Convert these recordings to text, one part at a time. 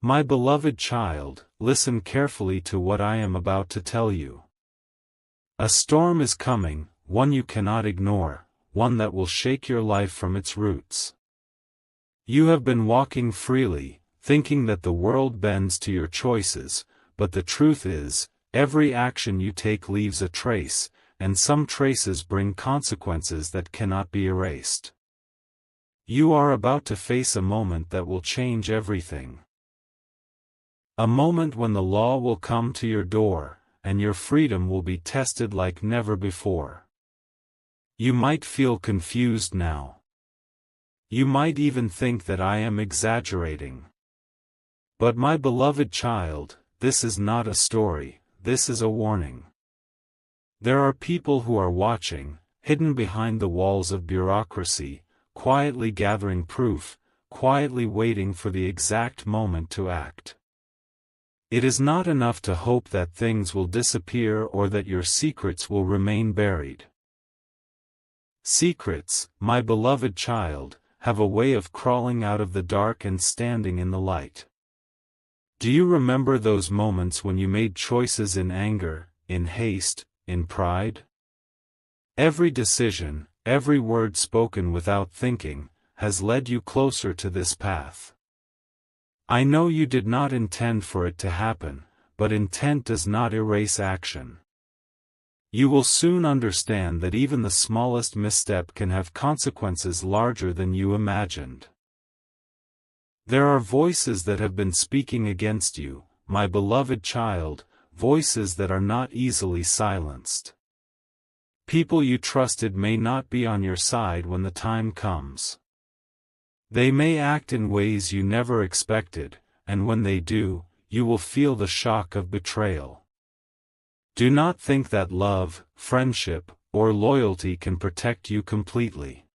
My beloved child, listen carefully to what I am about to tell you. A storm is coming, one you cannot ignore, one that will shake your life from its roots. You have been walking freely, thinking that the world bends to your choices, but the truth is, every action you take leaves a trace, and some traces bring consequences that cannot be erased. You are about to face a moment that will change everything. A moment when the law will come to your door, and your freedom will be tested like never before. You might feel confused now. You might even think that I am exaggerating. But my beloved child, this is not a story, this is a warning. There are people who are watching, hidden behind the walls of bureaucracy, quietly gathering proof, quietly waiting for the exact moment to act. It is not enough to hope that things will disappear or that your secrets will remain buried. Secrets, my beloved child, have a way of crawling out of the dark and standing in the light. Do you remember those moments when you made choices in anger, in haste, in pride? Every decision, every word spoken without thinking, has led you closer to this path. I know you did not intend for it to happen, but intent does not erase action. You will soon understand that even the smallest misstep can have consequences larger than you imagined. There are voices that have been speaking against you, my beloved child, voices that are not easily silenced. People you trusted may not be on your side when the time comes. They may act in ways you never expected, and when they do, you will feel the shock of betrayal. Do not think that love, friendship, or loyalty can protect you completely.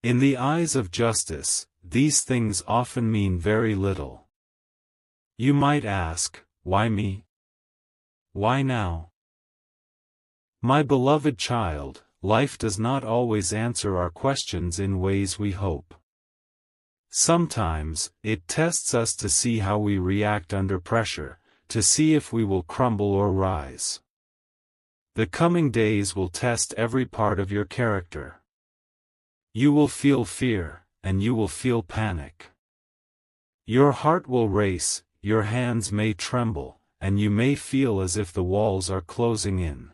In the eyes of justice, these things often mean very little. You might ask, why me? Why now? My beloved child, life does not always answer our questions in ways we hope. Sometimes, it tests us to see how we react under pressure, to see if we will crumble or rise. The coming days will test every part of your character. You will feel fear, and you will feel panic. Your heart will race, your hands may tremble, and you may feel as if the walls are closing in.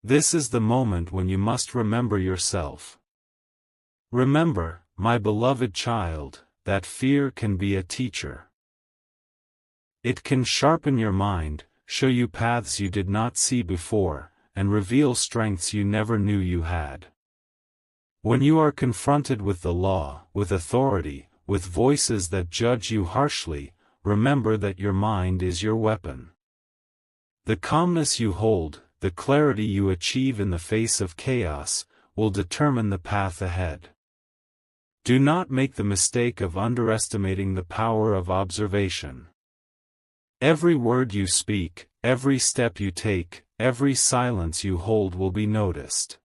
This is the moment when you must remember yourself. Remember, my beloved child, that fear can be a teacher. It can sharpen your mind, show you paths you did not see before, and reveal strengths you never knew you had. When you are confronted with the law, with authority, with voices that judge you harshly, remember that your mind is your weapon. The calmness you hold, the clarity you achieve in the face of chaos, will determine the path ahead. Do not make the mistake of underestimating the power of observation. Every word you speak, every step you take, every silence you hold will be noticed.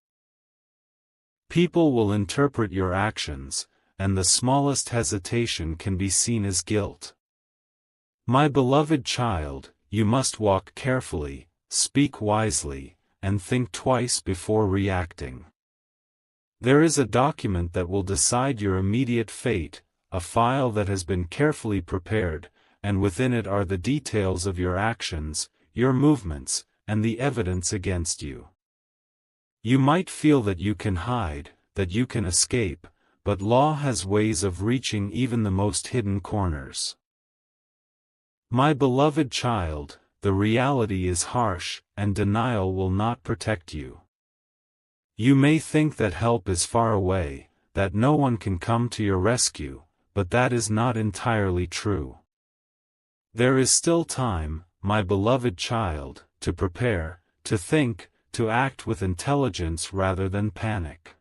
People will interpret your actions, and the smallest hesitation can be seen as guilt. My beloved child, you must walk carefully, speak wisely, and think twice before reacting. There is a document that will decide your immediate fate, a file that has been carefully prepared, and within it are the details of your actions, your movements, and the evidence against you. You might feel that you can hide, that you can escape, but law has ways of reaching even the most hidden corners. My beloved child, the reality is harsh, and denial will not protect you. You may think that help is far away, that no one can come to your rescue, but that is not entirely true. There is still time, my beloved child, to prepare, to think, to act with intelligence rather than panic.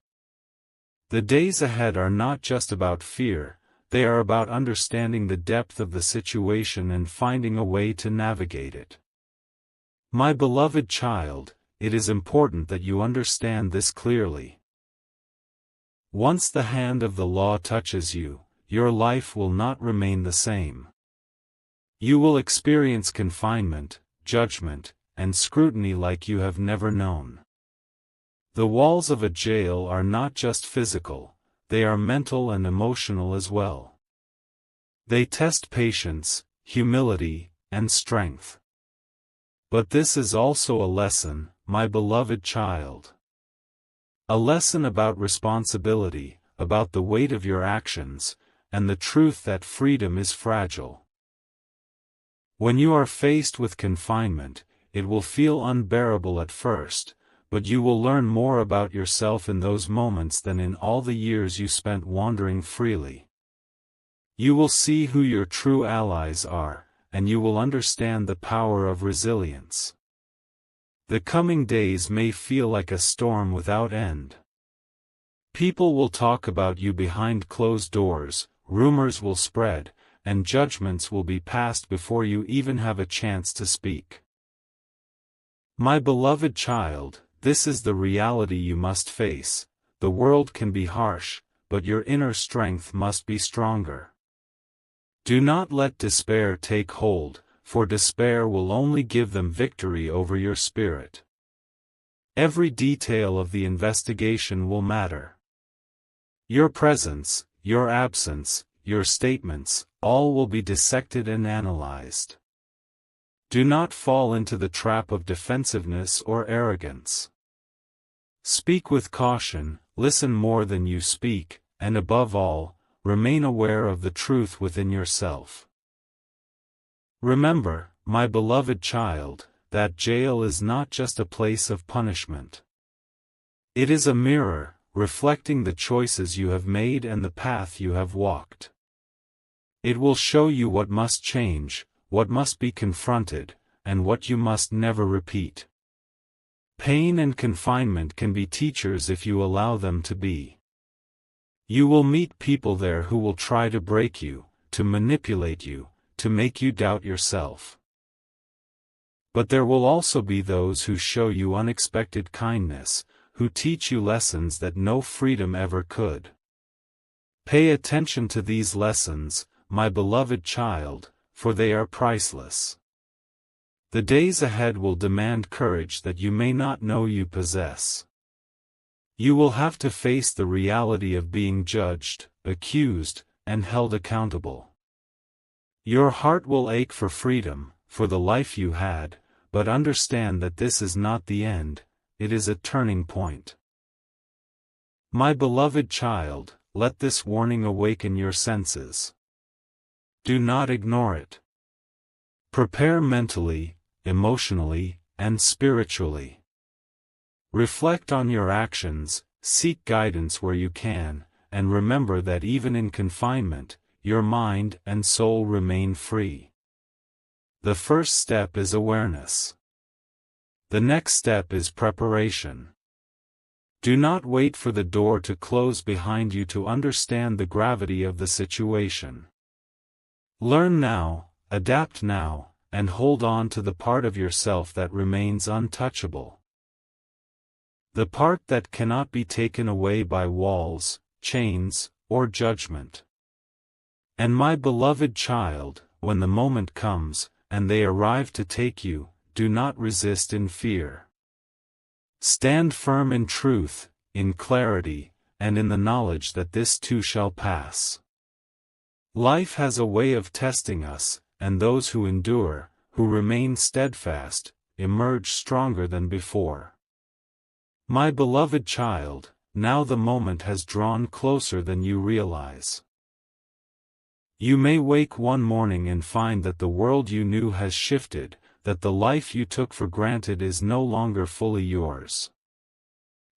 The days ahead are not just about fear, they are about understanding the depth of the situation and finding a way to navigate it. My beloved child, it is important that you understand this clearly. Once the hand of the law touches you, your life will not remain the same. You will experience confinement, judgment, and scrutiny like you have never known. The walls of a jail are not just physical, they are mental and emotional as well. They test patience, humility, and strength. But this is also a lesson, my beloved child. A lesson about responsibility, about the weight of your actions, and the truth that freedom is fragile. When you are faced with confinement, it will feel unbearable at first, but you will learn more about yourself in those moments than in all the years you spent wandering freely. You will see who your true allies are, and you will understand the power of resilience. The coming days may feel like a storm without end. People will talk about you behind closed doors, rumors will spread, and judgments will be passed before you even have a chance to speak. My beloved child, this is the reality you must face. The world can be harsh, but your inner strength must be stronger. Do not let despair take hold, for despair will only give them victory over your spirit. Every detail of the investigation will matter. Your presence, your absence, your statements, all will be dissected and analyzed. Do not fall into the trap of defensiveness or arrogance. Speak with caution, listen more than you speak, and above all, remain aware of the truth within yourself. Remember, my beloved child, that jail is not just a place of punishment. It is a mirror, reflecting the choices you have made and the path you have walked. It will show you what must change, what must be confronted, and what you must never repeat. Pain and confinement can be teachers if you allow them to be. You will meet people there who will try to break you, to manipulate you, to make you doubt yourself. But there will also be those who show you unexpected kindness, who teach you lessons that no freedom ever could. Pay attention to these lessons, my beloved child, for they are priceless. The days ahead will demand courage that you may not know you possess. You will have to face the reality of being judged, accused, and held accountable. Your heart will ache for freedom, for the life you had, but understand that this is not the end, it is a turning point. My beloved child, let this warning awaken your senses. Do not ignore it. Prepare mentally, emotionally, and spiritually. Reflect on your actions, seek guidance where you can, and remember that even in confinement, your mind and soul remain free. The first step is awareness. The next step is preparation. Do not wait for the door to close behind you to understand the gravity of the situation. Learn now, adapt now, and hold on to the part of yourself that remains untouchable. The part that cannot be taken away by walls, chains, or judgment. And my beloved child, when the moment comes, and they arrive to take you, do not resist in fear. Stand firm in truth, in clarity, and in the knowledge that this too shall pass. Life has a way of testing us, and those who endure, who remain steadfast, emerge stronger than before. My beloved child, now the moment has drawn closer than you realize. You may wake one morning and find that the world you knew has shifted, that the life you took for granted is no longer fully yours.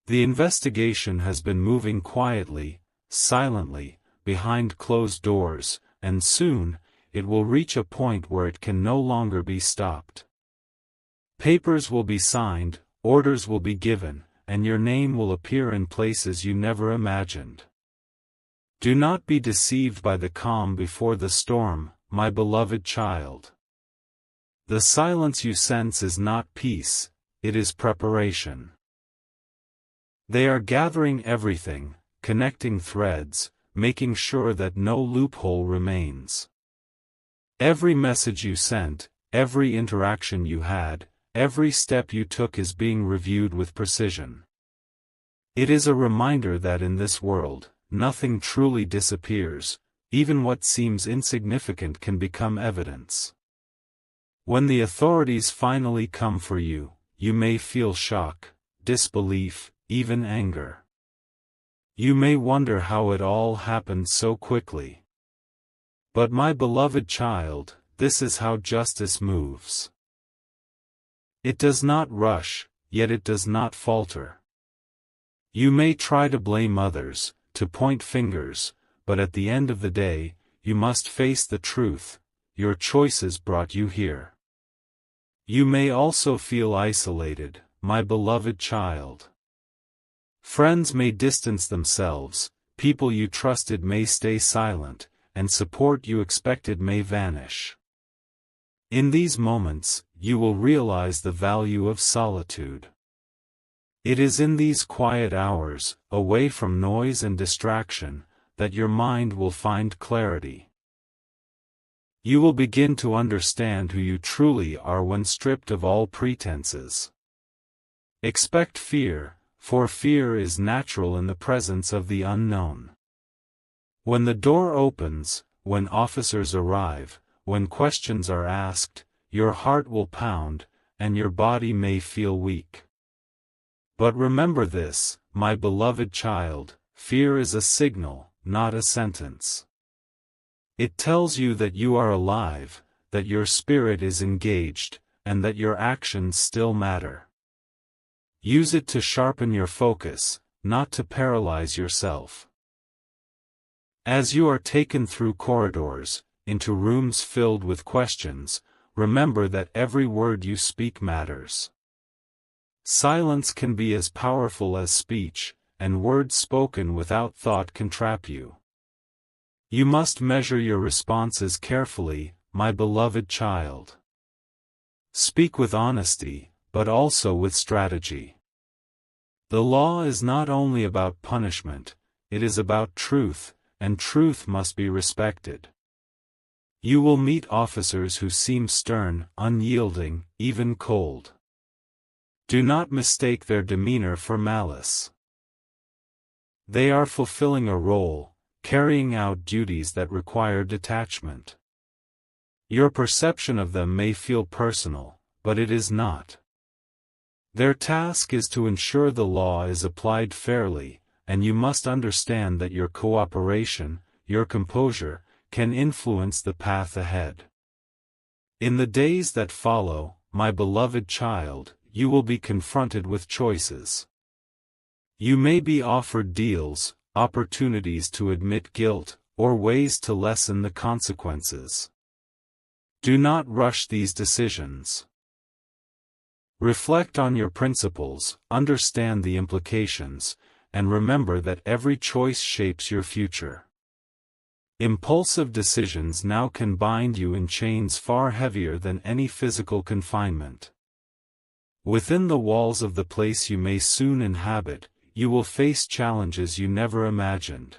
The investigation has been moving quietly, silently, behind closed doors, and soon, it will reach a point where it can no longer be stopped. Papers will be signed, orders will be given, and your name will appear in places you never imagined. Do not be deceived by the calm before the storm, my beloved child. The silence you sense is not peace, it is preparation. They are gathering everything, connecting threads, making sure that no loophole remains. Every message you sent, every interaction you had, every step you took is being reviewed with precision. It is a reminder that in this world, nothing truly disappears, even what seems insignificant can become evidence. When the authorities finally come for you, you may feel shock, disbelief, even anger. You may wonder how it all happened so quickly. But my beloved child, this is how justice moves. It does not rush, yet it does not falter. You may try to blame others, to point fingers, but at the end of the day, you must face the truth. Your choices brought you here. You may also feel isolated, my beloved child. Friends may distance themselves, people you trusted may stay silent, and support you expected may vanish. In these moments, you will realize the value of solitude. It is in these quiet hours, away from noise and distraction, that your mind will find clarity. You will begin to understand who you truly are when stripped of all pretenses. Expect fear, for fear is natural in the presence of the unknown. When the door opens, when officers arrive, when questions are asked, your heart will pound, and your body may feel weak. But remember this, my beloved child, fear is a signal, not a sentence. It tells you that you are alive, that your spirit is engaged, and that your actions still matter. Use it to sharpen your focus, not to paralyze yourself. As you are taken through corridors, into rooms filled with questions, remember that every word you speak matters. Silence can be as powerful as speech, and words spoken without thought can trap you. You must measure your responses carefully, my beloved child. Speak with honesty, but also with strategy. The law is not only about punishment, it is about truth, and truth must be respected. You will meet officers who seem stern, unyielding, even cold. Do not mistake their demeanor for malice. They are fulfilling a role, carrying out duties that require detachment. Your perception of them may feel personal, but it is not. Their task is to ensure the law is applied fairly, and you must understand that your cooperation, your composure, can influence the path ahead. In the days that follow, my beloved child, you will be confronted with choices. You may be offered deals, opportunities to admit guilt, or ways to lessen the consequences. Do not rush these decisions. Reflect on your principles, understand the implications, and remember that every choice shapes your future. Impulsive decisions now can bind you in chains far heavier than any physical confinement. Within the walls of the place you may soon inhabit, you will face challenges you never imagined.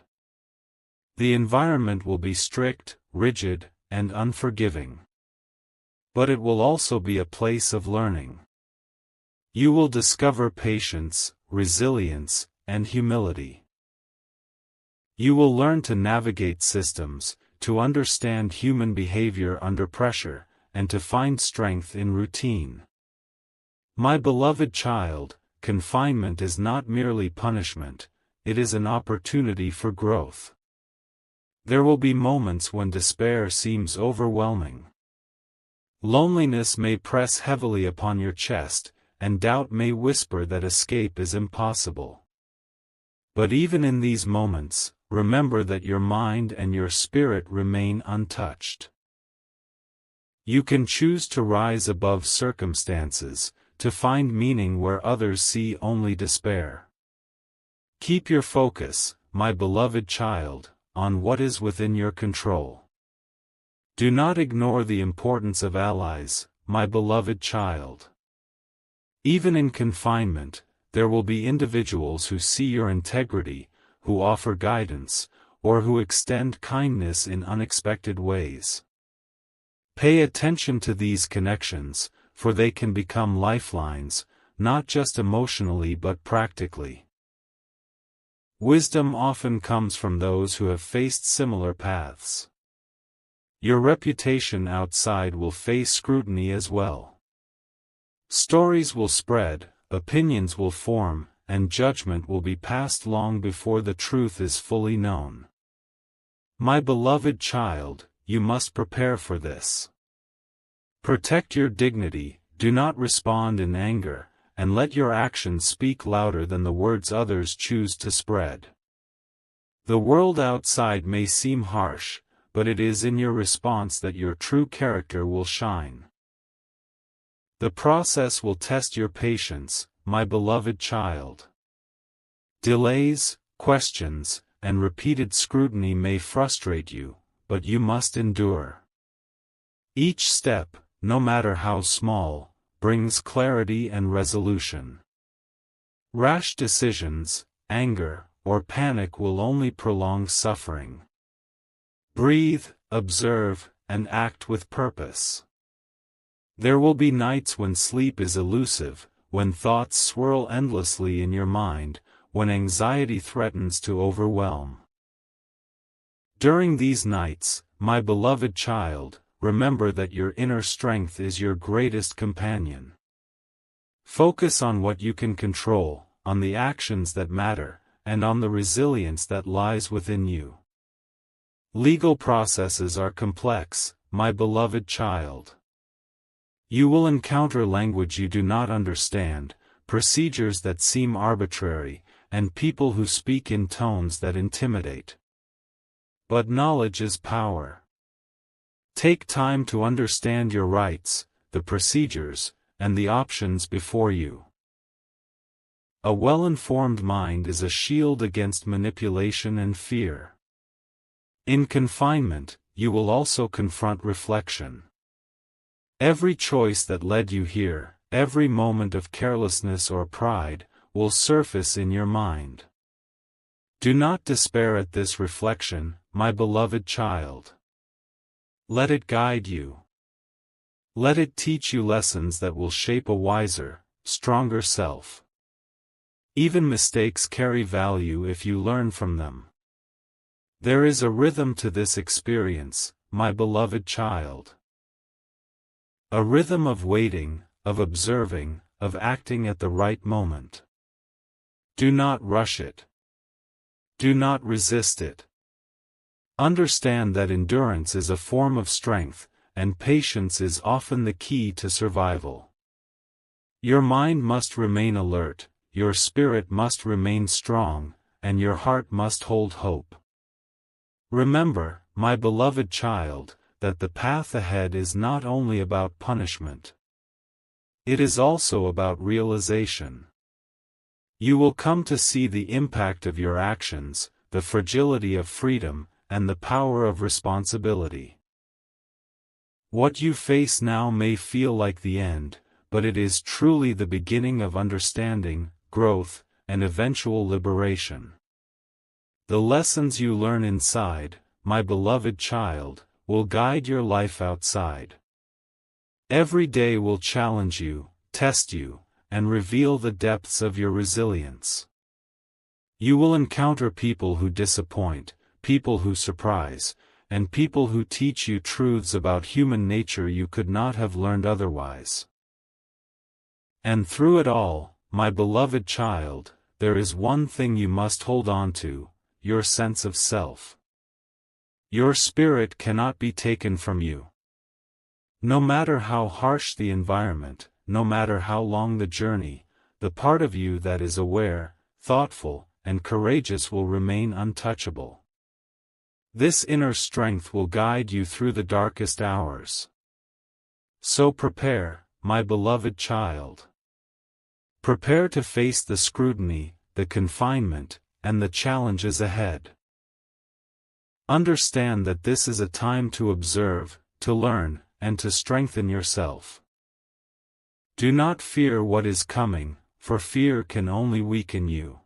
The environment will be strict, rigid, and unforgiving. But it will also be a place of learning. You will discover patience, resilience, and humility. You will learn to navigate systems, to understand human behavior under pressure, and to find strength in routine. My beloved child, confinement is not merely punishment, it is an opportunity for growth. There will be moments when despair seems overwhelming. Loneliness may press heavily upon your chest, and doubt may whisper that escape is impossible. But even in these moments, remember that your mind and your spirit remain untouched. You can choose to rise above circumstances, to find meaning where others see only despair. Keep your focus, my beloved child, on what is within your control. Do not ignore the importance of allies, my beloved child. Even in confinement, there will be individuals who see your integrity, who offer guidance, or who extend kindness in unexpected ways. Pay attention to these connections, for they can become lifelines, not just emotionally but practically. Wisdom often comes from those who have faced similar paths. Your reputation outside will face scrutiny as well. Stories will spread, opinions will form, and judgment will be passed long before the truth is fully known. My beloved child, you must prepare for this. Protect your dignity, do not respond in anger, and let your actions speak louder than the words others choose to spread. The world outside may seem harsh, but it is in your response that your true character will shine. The process will test your patience, my beloved child. Delays, questions, and repeated scrutiny may frustrate you, but you must endure. Each step, no matter how small, brings clarity and resolution. Rash decisions, anger, or panic will only prolong suffering. Breathe, observe, and act with purpose. There will be nights when sleep is elusive, when thoughts swirl endlessly in your mind, when anxiety threatens to overwhelm. During these nights, my beloved child, remember that your inner strength is your greatest companion. Focus on what you can control, on the actions that matter, and on the resilience that lies within you. Legal processes are complex, my beloved child. You will encounter language you do not understand, procedures that seem arbitrary, and people who speak in tones that intimidate. But knowledge is power. Take time to understand your rights, the procedures, and the options before you. A well-informed mind is a shield against manipulation and fear. In confinement, you will also confront reflection. Every choice that led you here, every moment of carelessness or pride, will surface in your mind. Do not despair at this reflection, my beloved child. Let it guide you. Let it teach you lessons that will shape a wiser, stronger self. Even mistakes carry value if you learn from them. There is a rhythm to this experience, my beloved child. A rhythm of waiting, of observing, of acting at the right moment. Do not rush it. Do not resist it. Understand that endurance is a form of strength, and patience is often the key to survival. Your mind must remain alert, your spirit must remain strong, and your heart must hold hope. Remember, my beloved child, that the path ahead is not only about punishment. It is also about realization. You will come to see the impact of your actions, the fragility of freedom, and the power of responsibility. What you face now may feel like the end, but it is truly the beginning of understanding, growth, and eventual liberation. The lessons you learn inside, my beloved child, will guide your life outside. Every day will challenge you, test you, and reveal the depths of your resilience. You will encounter people who disappoint, people who surprise, and people who teach you truths about human nature you could not have learned otherwise. And through it all, my beloved child, there is one thing you must hold on to, your sense of self. Your spirit cannot be taken from you. No matter how harsh the environment, no matter how long the journey, the part of you that is aware, thoughtful, and courageous will remain untouchable. This inner strength will guide you through the darkest hours. So prepare, my beloved child. Prepare to face the scrutiny, the confinement, and the challenges ahead. Understand that this is a time to observe, to learn, and to strengthen yourself. Do not fear what is coming, for fear can only weaken you.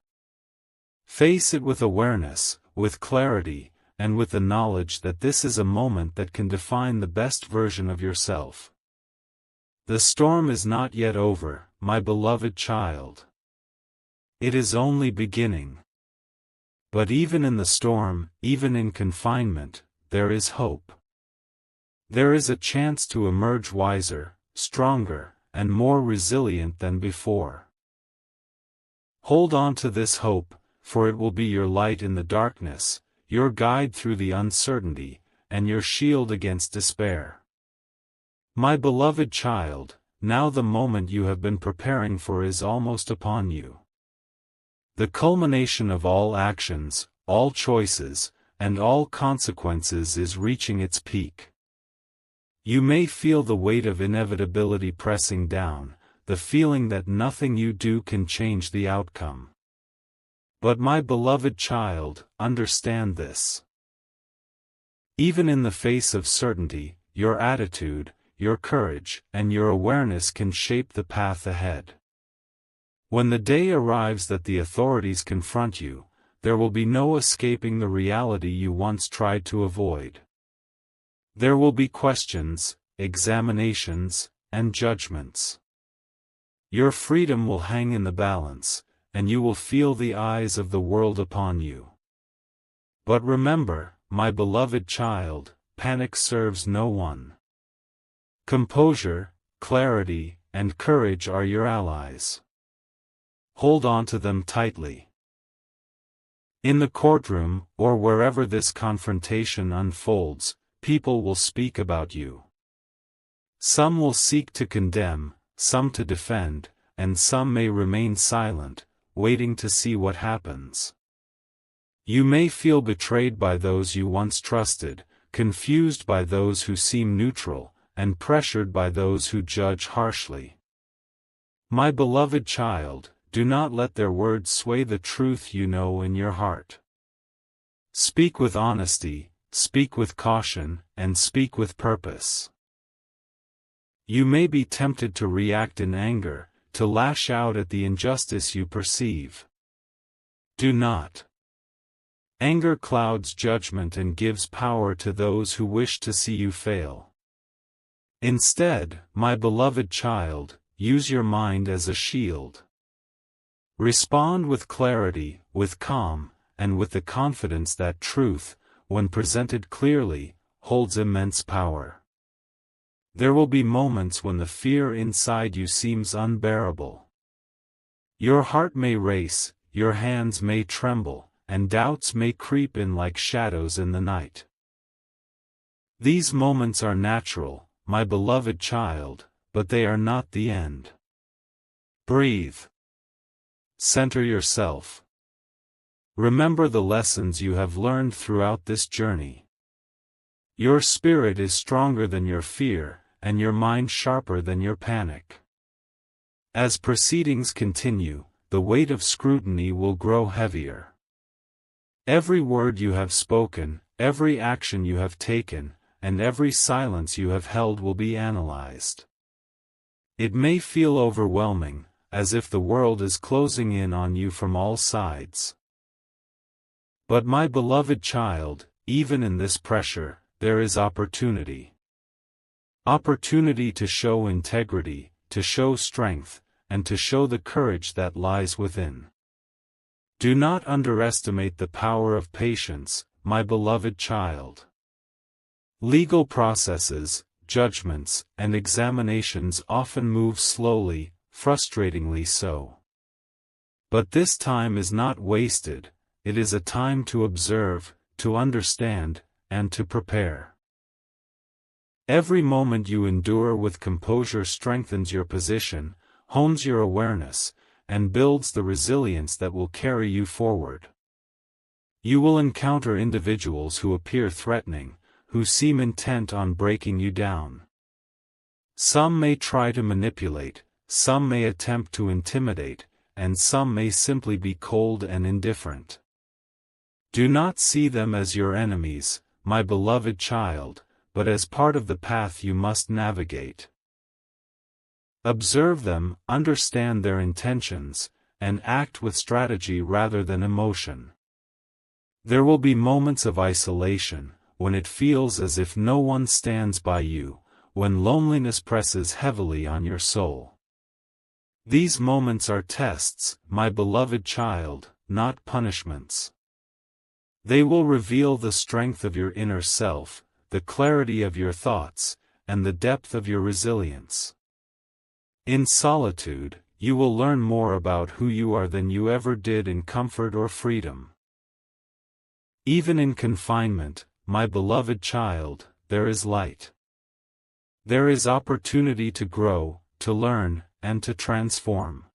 Face it with awareness, with clarity, and with the knowledge that this is a moment that can define the best version of yourself. The storm is not yet over, my beloved child. It is only beginning. But even in the storm, even in confinement, there is hope. There is a chance to emerge wiser, stronger, and more resilient than before. Hold on to this hope, for it will be your light in the darkness, your guide through the uncertainty, and your shield against despair. My beloved child, now the moment you have been preparing for is almost upon you. The culmination of all actions, all choices, and all consequences is reaching its peak. You may feel the weight of inevitability pressing down, the feeling that nothing you do can change the outcome. But my beloved child, understand this. Even in the face of certainty, your attitude, your courage, and your awareness can shape the path ahead. When the day arrives that the authorities confront you, there will be no escaping the reality you once tried to avoid. There will be questions, examinations, and judgments. Your freedom will hang in the balance, and you will feel the eyes of the world upon you. But remember, my beloved child, panic serves no one. Composure, clarity, and courage are your allies. Hold on to them tightly. In the courtroom, or wherever this confrontation unfolds, people will speak about you. Some will seek to condemn, some to defend, and some may remain silent, waiting to see what happens. You may feel betrayed by those you once trusted, confused by those who seem neutral, and pressured by those who judge harshly. My beloved child, do not let their words sway the truth you know in your heart. Speak with honesty, speak with caution, and speak with purpose. You may be tempted to react in anger, to lash out at the injustice you perceive. Do not. Anger clouds judgment and gives power to those who wish to see you fail. Instead, my beloved child, use your mind as a shield. Respond with clarity, with calm, and with the confidence that truth, when presented clearly, holds immense power. There will be moments when the fear inside you seems unbearable. Your heart may race, your hands may tremble, and doubts may creep in like shadows in the night. These moments are natural, my beloved child, but they are not the end. Breathe. Center yourself. Remember the lessons you have learned throughout this journey. Your spirit is stronger than your fear, and your mind sharper than your panic. As proceedings continue, the weight of scrutiny will grow heavier. Every word you have spoken, every action you have taken, and every silence you have held will be analyzed. It may feel overwhelming, as if the world is closing in on you from all sides. But my beloved child, even in this pressure, there is opportunity. Opportunity to show integrity, to show strength, and to show the courage that lies within. Do not underestimate the power of patience, my beloved child. Legal processes, judgments, and examinations often move slowly, frustratingly so. But this time is not wasted, it is a time to observe, to understand, and to prepare. Every moment you endure with composure strengthens your position, hones your awareness, and builds the resilience that will carry you forward. You will encounter individuals who appear threatening, who seem intent on breaking you down. Some may try to manipulate, some may attempt to intimidate, and some may simply be cold and indifferent. Do not see them as your enemies, my beloved child, but as part of the path you must navigate. Observe them, understand their intentions, and act with strategy rather than emotion. There will be moments of isolation, when it feels as if no one stands by you, when loneliness presses heavily on your soul. These moments are tests, my beloved child, not punishments. They will reveal the strength of your inner self, the clarity of your thoughts, and the depth of your resilience. In solitude, you will learn more about who you are than you ever did in comfort or freedom. Even in confinement, my beloved child, there is light. There is opportunity to grow, to learn, and to transform.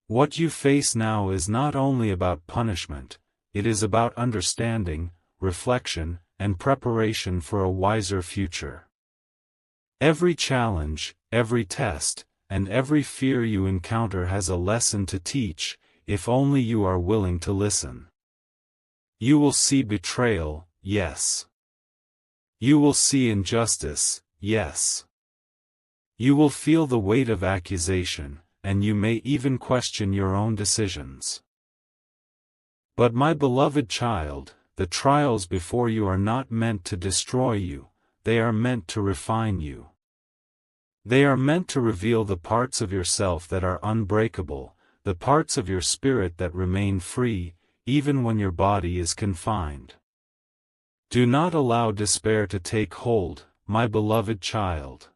What you face now is not only about punishment, it is about understanding, reflection, and preparation for a wiser future. Every challenge, every test, and every fear you encounter has a lesson to teach, if only you are willing to listen. You will see betrayal, yes. You will see injustice, yes. You will feel the weight of accusation, and you may even question your own decisions. But my beloved child, the trials before you are not meant to destroy you, they are meant to refine you. They are meant to reveal the parts of yourself that are unbreakable, the parts of your spirit that remain free, even when your body is confined. Do not allow despair to take hold, my beloved child.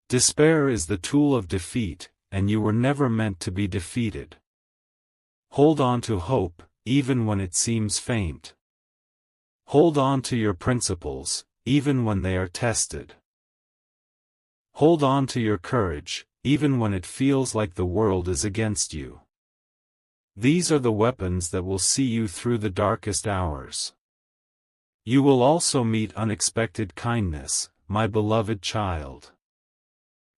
Despair is the tool of defeat, and you were never meant to be defeated. Hold on to hope, even when it seems faint. Hold on to your principles, even when they are tested. Hold on to your courage, even when it feels like the world is against you. These are the weapons that will see you through the darkest hours. You will also meet unexpected kindness, my beloved child.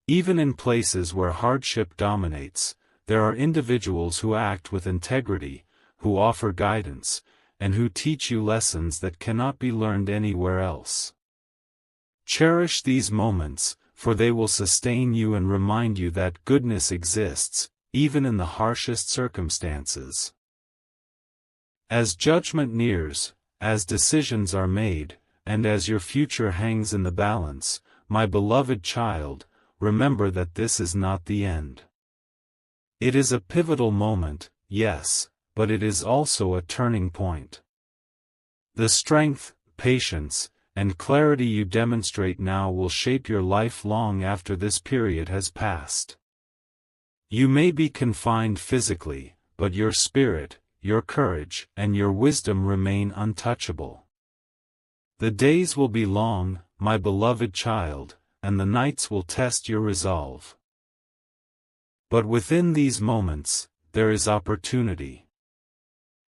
Even in places where hardship dominates, there are individuals who act with integrity, who offer guidance, and who teach you lessons that cannot be learned anywhere else. Cherish these moments, for they will sustain you and remind you that goodness exists, even in the harshest circumstances. As judgment nears, as decisions are made, and as your future hangs in the balance, my beloved child, remember that this is not the end. It is a pivotal moment, yes, but it is also a turning point. The strength, patience, and clarity you demonstrate now will shape your life long after this period has passed. You may be confined physically, but your spirit, your courage, and your wisdom remain untouchable. The days will be long, my beloved child, and the nights will test your resolve. But within these moments, there is opportunity.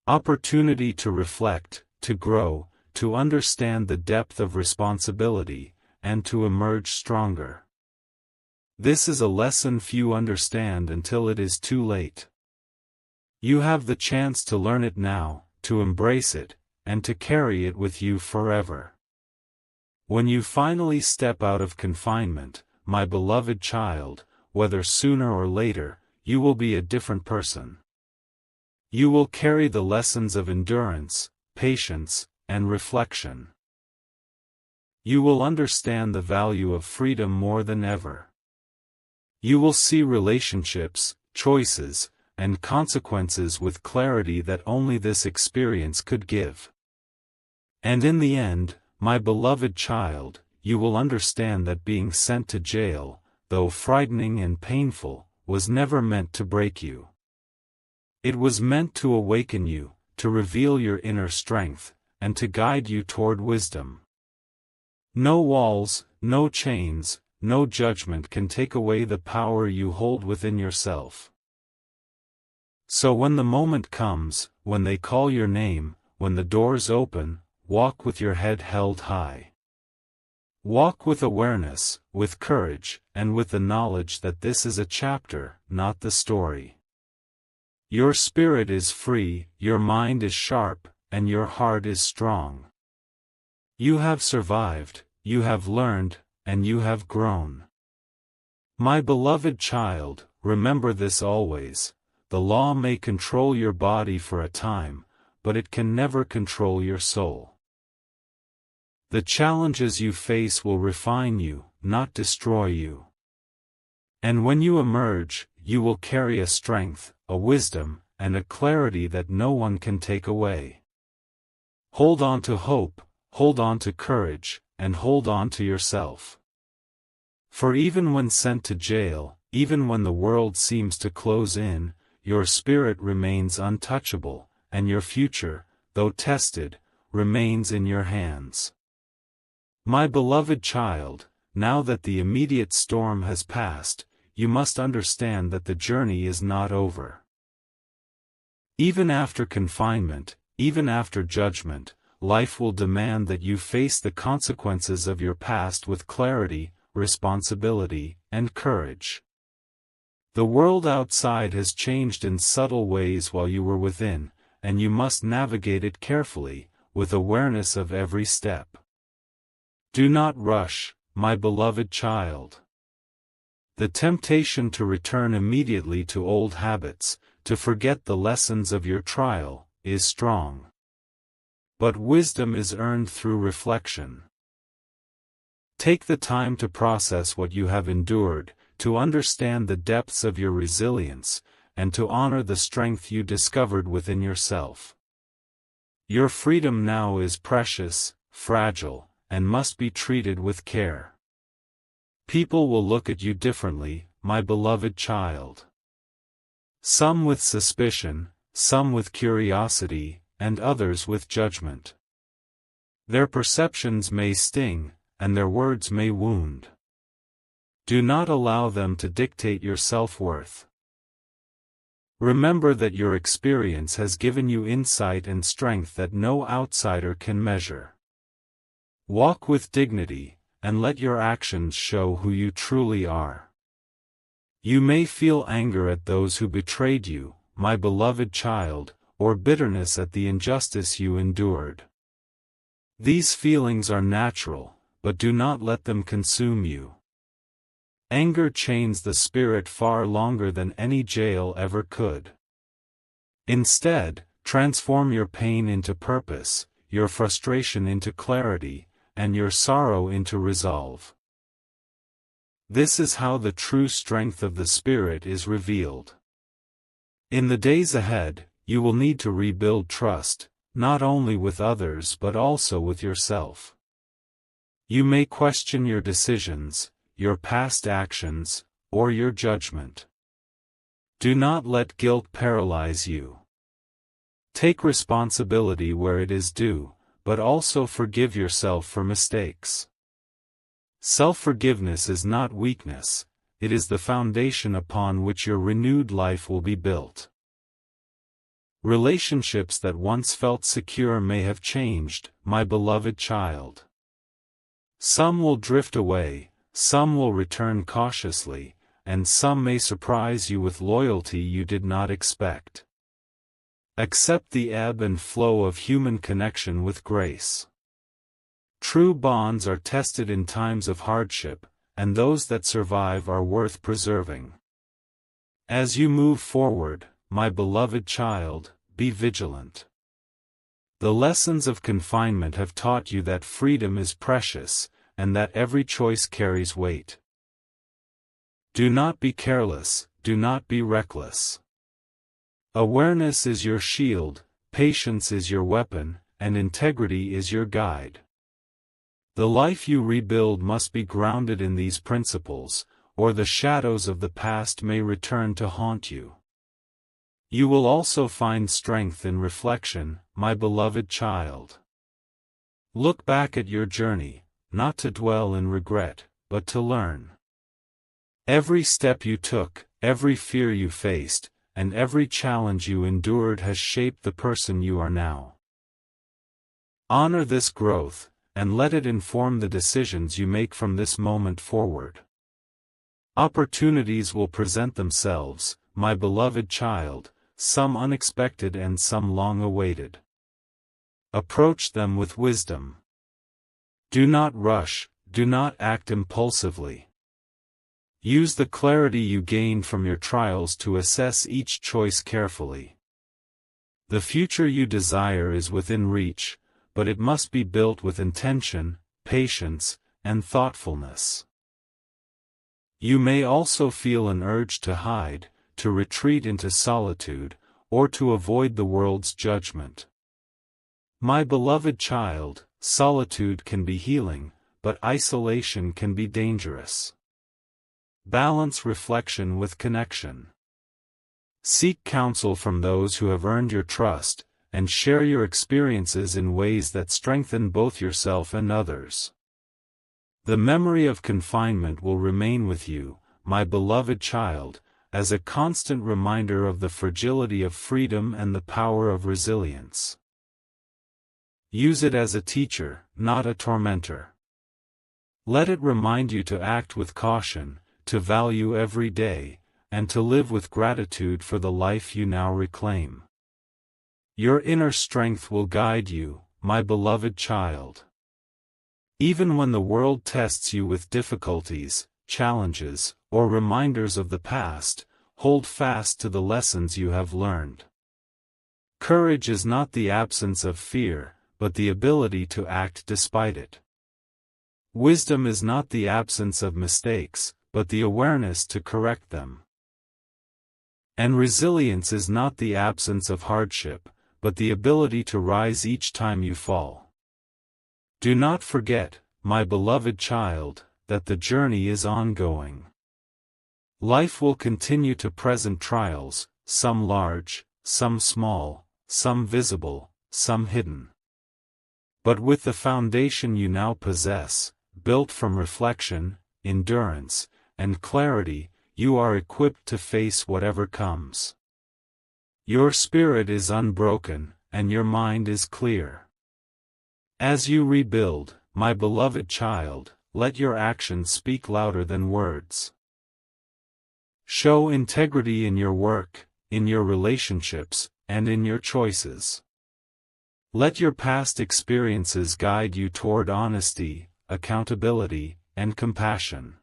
Opportunity to reflect, to grow, to understand the depth of responsibility, and to emerge stronger. This is a lesson few understand until it is too late. You have the chance to learn it now, to embrace it, and to carry it with you forever. When you finally step out of confinement, my beloved child, whether sooner or later, you will be a different person. You will carry the lessons of endurance, patience, and reflection. You will understand the value of freedom more than ever. You will see relationships, choices, and consequences with clarity that only this experience could give. And in the end, my beloved child, you will understand that being sent to jail, though frightening and painful, was never meant to break you. It was meant to awaken you, to reveal your inner strength, and to guide you toward wisdom. No walls, no chains, no judgment can take away the power you hold within yourself. So when the moment comes, when they call your name, when the doors open, walk with your head held high. Walk with awareness, with courage, and with the knowledge that this is a chapter, not the story. Your spirit is free, your mind is sharp, and your heart is strong. You have survived, you have learned, and you have grown. My beloved child, remember this always: the law may control your body for a time, but it can never control your soul. The challenges you face will refine you, not destroy you. And when you emerge, you will carry a strength, a wisdom, and a clarity that no one can take away. Hold on to hope, hold on to courage, and hold on to yourself. For even when sent to jail, even when the world seems to close in, your spirit remains untouchable, and your future, though tested, remains in your hands. My beloved child, now that the immediate storm has passed, you must understand that the journey is not over. Even after confinement, even after judgment, life will demand that you face the consequences of your past with clarity, responsibility, and courage. The world outside has changed in subtle ways while you were within, and you must navigate it carefully, with awareness of every step. Do not rush, my beloved child. The temptation to return immediately to old habits, to forget the lessons of your trial, is strong. But wisdom is earned through reflection. Take the time to process what you have endured, to understand the depths of your resilience, and to honor the strength you discovered within yourself. Your freedom now is precious, fragile, and must be treated with care. People will look at you differently, my beloved child. Some with suspicion, some with curiosity, and others with judgment. Their perceptions may sting, and their words may wound. Do not allow them to dictate your self-worth. Remember that your experience has given you insight and strength that no outsider can measure. Walk with dignity, and let your actions show who you truly are. You may feel anger at those who betrayed you, my beloved child, or bitterness at the injustice you endured. These feelings are natural, but do not let them consume you. Anger chains the spirit far longer than any jail ever could. Instead, transform your pain into purpose, your frustration into clarity, and your sorrow into resolve. This is how the true strength of the Spirit is revealed. In the days ahead, you will need to rebuild trust, not only with others but also with yourself. You may question your decisions, your past actions, or your judgment. Do not let guilt paralyze you. Take responsibility where it is due, but also forgive yourself for mistakes. Self-forgiveness is not weakness, it is the foundation upon which your renewed life will be built. Relationships that once felt secure may have changed, my beloved child. Some will drift away, some will return cautiously, and some may surprise you with loyalty you did not expect. Accept the ebb and flow of human connection with grace. True bonds are tested in times of hardship, and those that survive are worth preserving. As you move forward, my beloved child, be vigilant. The lessons of confinement have taught you that freedom is precious, and that every choice carries weight. Do not be careless, do not be reckless. Awareness is your shield, patience is your weapon, and integrity is your guide. The life you rebuild must be grounded in these principles, or the shadows of the past may return to haunt you. You will also find strength in reflection, my beloved child. Look back at your journey, not to dwell in regret, but to learn. Every step you took, every fear you faced, and every challenge you endured has shaped the person you are now. Honor this growth, and let it inform the decisions you make from this moment forward. Opportunities will present themselves, my beloved child, some unexpected and some long awaited. Approach them with wisdom. Do not rush, do not act impulsively. Use the clarity you gain from your trials to assess each choice carefully. The future you desire is within reach, but it must be built with intention, patience, and thoughtfulness. You may also feel an urge to hide, to retreat into solitude, or to avoid the world's judgment. My beloved child, solitude can be healing, but isolation can be dangerous. Balance reflection with connection. Seek counsel from those who have earned your trust, and share your experiences in ways that strengthen both yourself and others. The memory of confinement will remain with you, my beloved child, as a constant reminder of the fragility of freedom and the power of resilience. Use it as a teacher, not a tormentor. Let it remind you to act with caution, to value every day, and to live with gratitude for the life you now reclaim. Your inner strength will guide you, my beloved child. Even when the world tests you with difficulties, challenges, or reminders of the past, hold fast to the lessons you have learned. Courage is not the absence of fear, but the ability to act despite it. Wisdom is not the absence of mistakes, but the awareness to correct them. And resilience is not the absence of hardship, but the ability to rise each time you fall. Do not forget, my beloved child, that the journey is ongoing. Life will continue to present trials, some large, some small, some visible, some hidden. But with the foundation you now possess, built from reflection, endurance, and clarity, you are equipped to face whatever comes. Your spirit is unbroken, and your mind is clear. As you rebuild, my beloved child, let your actions speak louder than words. Show integrity in your work, in your relationships, and in your choices. Let your past experiences guide you toward honesty, accountability, and compassion.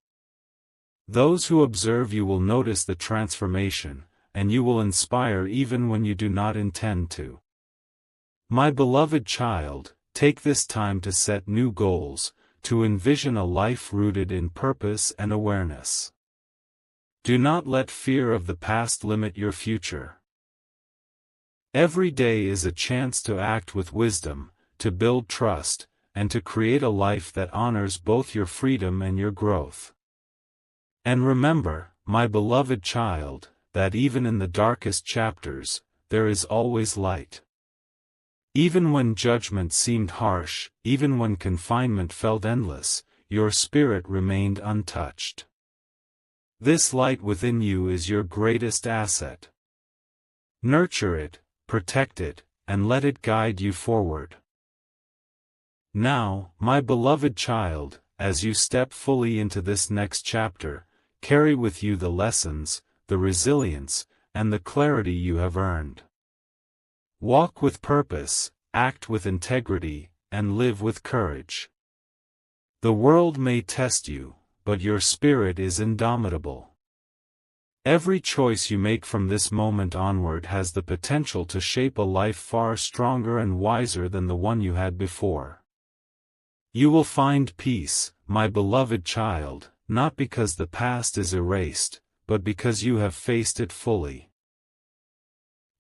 Those who observe you will notice the transformation, and you will inspire even when you do not intend to. My beloved child, take this time to set new goals, to envision a life rooted in purpose and awareness. Do not let fear of the past limit your future. Every day is a chance to act with wisdom, to build trust, and to create a life that honors both your freedom and your growth. And remember, my beloved child, that even in the darkest chapters, there is always light. Even when judgment seemed harsh, even when confinement felt endless, your spirit remained untouched. This light within you is your greatest asset. Nurture it, protect it, and let it guide you forward. Now, my beloved child, as you step fully into this next chapter, carry with you the lessons, the resilience, and the clarity you have earned. Walk with purpose, act with integrity, and live with courage. The world may test you, but your spirit is indomitable. Every choice you make from this moment onward has the potential to shape a life far stronger and wiser than the one you had before. You will find peace, my beloved child, not because the past is erased, but because you have faced it fully.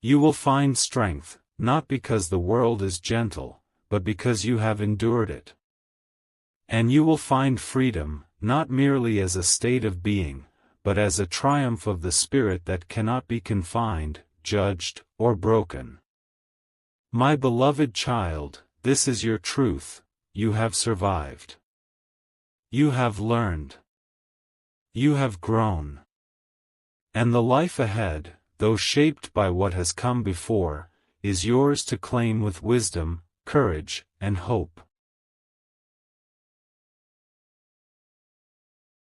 You will find strength, not because the world is gentle, but because you have endured it. And you will find freedom, not merely as a state of being, but as a triumph of the spirit that cannot be confined, judged, or broken. My beloved child, this is your truth: you have survived. You have learned. You have grown. And the life ahead, though shaped by what has come before, is yours to claim with wisdom, courage, and hope.